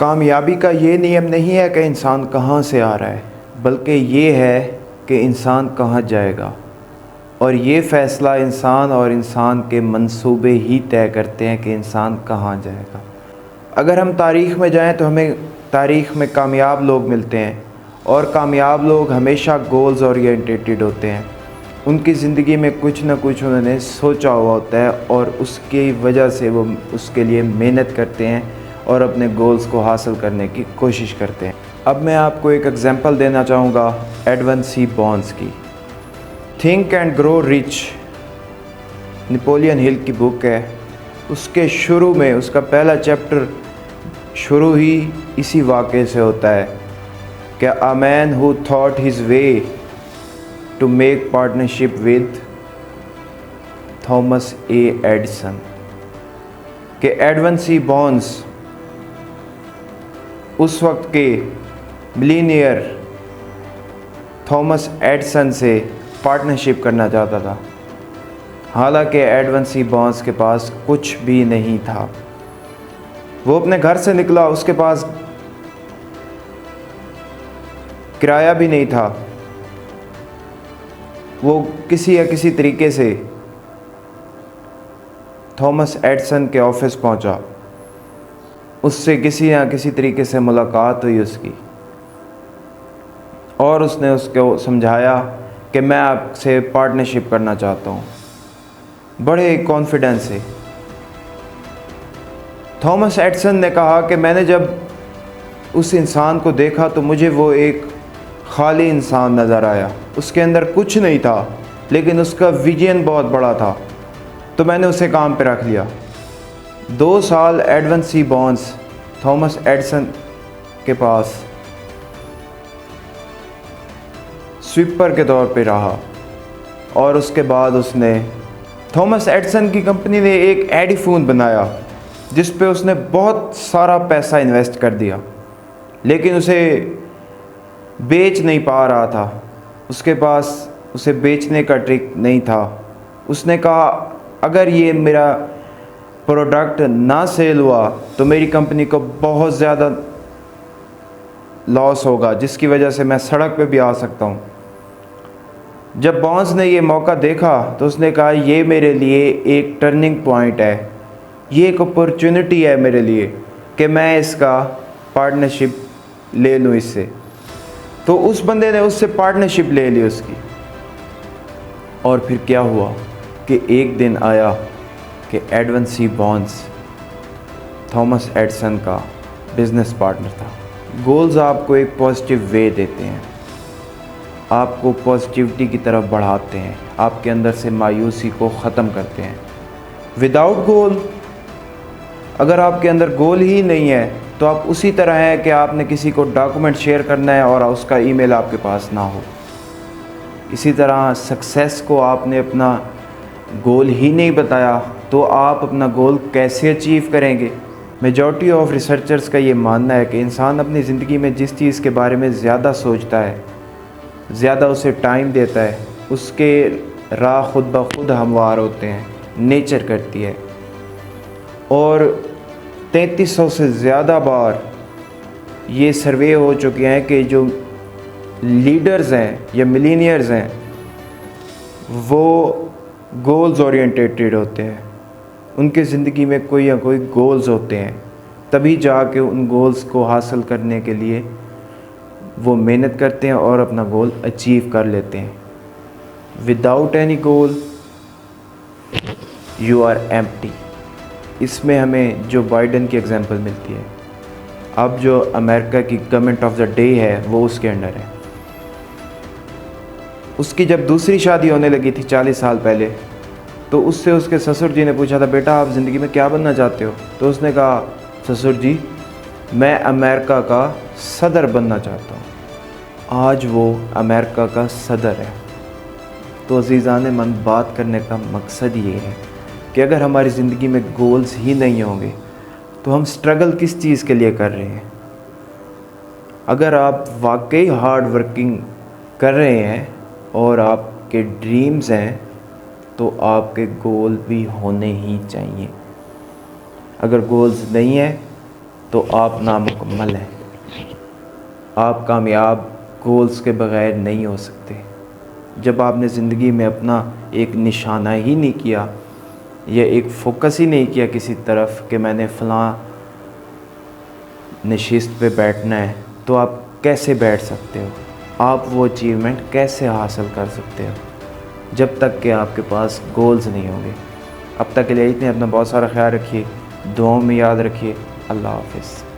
कामयाबी का ये नियम नहीं है कि इंसान कहाँ से आ रहा है, बल्कि ये है कि इंसान कहाँ जाएगा। और ये फ़ैसला इंसान और इंसान के मंसूबे ही तय करते हैं कि इंसान कहाँ जाएगा। अगर हम तारीख़ में जाएं तो हमें तारीख़ में कामयाब लोग मिलते हैं, और कामयाब लोग हमेशा गोल्स ओरिएंटेड होते हैं। उनकी ज़िंदगी में कुछ ना कुछ उन्होंने सोचा हुआ होता है और उसकी वजह से वो उसके लिए मेहनत करते हैं और अपने गोल्स को हासिल करने की कोशिश करते हैं। अब मैं आपको एक एग्ज़ाम्पल देना चाहूँगा एडवन सी बॉन्स की। Think and grow rich Napoleon Hill की बुक है। उसके शुरू में उसका पहला चैप्टर शुरू ही इसी वाक़े से होता है कि a man who thought his way to make partnership with Thomas A Edison. कि एडवन सी बॉन्स उस वक्त के मिलीनियर थॉमस एडिसन से पार्टनरशिप करना चाहता था। हालांकि एडवन सी बॉन्स के पास कुछ भी नहीं था। वो अपने घर से निकला, उसके पास किराया भी नहीं था। वो किसी तरीके से थॉमस एडिसन के ऑफिस पहुंचा। उससे किसी ना किसी तरीके से मुलाकात हुई उसकी, और उसने उसको समझाया कि मैं आपसे पार्टनरशिप करना चाहता हूँ, बड़े कॉन्फिडेंस से। थॉमस एडिसन ने कहा कि मैंने जब उस इंसान को देखा तो मुझे वो एक खाली इंसान नज़र आया। उसके अंदर कुछ नहीं था, लेकिन उसका विजन बहुत बड़ा था, तो मैंने उसे काम पे रख लिया। 2 साल Edwan C bones Thomas Edison के पास स्वीपर के तौर पे रहा, और उसके बाद उसने थॉमस एडिसन की कंपनी ने एक एडिफोन बनाया जिस पे उसने बहुत सारा पैसा इन्वेस्ट कर दिया, लेकिन उसे बेच नहीं पा रहा था। उसके पास उसे बेचने का ट्रिक नहीं था। उसने कहा अगर ये मेरा प्रोडक्ट ना सेल हुआ तो मेरी कंपनी को बहुत ज़्यादा लॉस होगा, जिसकी वजह से मैं सड़क पे भी आ सकता हूँ। जब बॉन्स ने ये मौका देखा तो उसने कहा ये मेरे लिए एक टर्निंग पॉइंट है, ये एक अपॉर्चुनिटी है मेरे लिए कि मैं इसका पार्टनरशिप ले लूँ इससे। तो उस बंदे ने उससे पार्टनरशिप ले ली उसकी। और फिर क्या हुआ कि एक दिन आया कि Edwin C bones Thomas Edison का बिज़नेस पार्टनर था। गोल्स आपको एक पॉजिटिव वे देते हैं, आपको पॉजिटिविटी की तरफ बढ़ाते हैं, आपके अंदर से मायूसी को ख़त्म करते हैं। विदाउट गोल, अगर आपके अंदर गोल ही नहीं है तो आप उसी तरह है कि आपने किसी को डॉक्यूमेंट शेयर करना है और उसका ईमेल आपके पास ना हो। इसी तरह सक्सेस को आपने अपना गोल ही नहीं बताया तो आप अपना गोल कैसे अचीव करेंगे। मेजॉरिटी ऑफ रिसर्चर्स का ये मानना है कि इंसान अपनी ज़िंदगी में जिस चीज़ के बारे में ज़्यादा सोचता है, ज़्यादा उसे टाइम देता है, उसके राह खुद ब खुद हमवार होते हैं, नेचर करती है। और 3300 से ज़्यादा बार ये सर्वे हो चुके हैं कि जो लीडर्स हैं या मिलीनियर्स हैं वो गोल्स ओरिएंटेड होते हैं। उनकी ज़िंदगी में कोई या कोई गोल्स होते हैं, तभी जाके उन गोल्स को हासिल करने के लिए वो मेहनत करते हैं और अपना गोल अचीव कर लेते हैं। Without any goal you are empty. इसमें हमें जो बाइडन की एग्जांपल मिलती है। अब जो अमेरिका की गवर्नमेंट ऑफ द डे है वो उसके अंडर है। उसकी जब दूसरी शादी होने लगी थी 40 साल पहले, तो उससे उसके ससुर जी ने पूछा था बेटा आप ज़िंदगी में क्या बनना चाहते हो? तो उसने कहा ससुर जी मैं अमेरिका का सदर बनना चाहता हूँ। आज वो अमेरिका का सदर है। तो अज़ीज़ान मन, बात करने का मकसद ये है कि अगर हमारी ज़िंदगी में गोल्स ही नहीं होंगे तो हम स्ट्रगल किस चीज़ के लिए कर रहे हैं। अगर आप वाकई हार्ड वर्किंग कर रहे हैं और आपके ड्रीम्स हैं तो आपके गोल भी होने ही चाहिए। अगर गोल्स नहीं है तो आप नामुकम्मल हैं। आप कामयाब गोल्स के बग़ैर नहीं हो सकते। जब आपने ज़िंदगी में अपना एक निशाना ही नहीं किया या एक फ़ोकस ही नहीं किया किसी तरफ कि मैंने फ़लाँ नशिस्त पे बैठना है, तो आप कैसे बैठ सकते हो? आप वो अचीवमेंट कैसे हासिल कर सकते हो जब तक कि आपके पास गोल्स नहीं होंगे? अब तक के लिए इतने, अपना बहुत सारा ख्याल रखिए, दुआओं में याद रखिए। अल्लाह हाफ़िज़।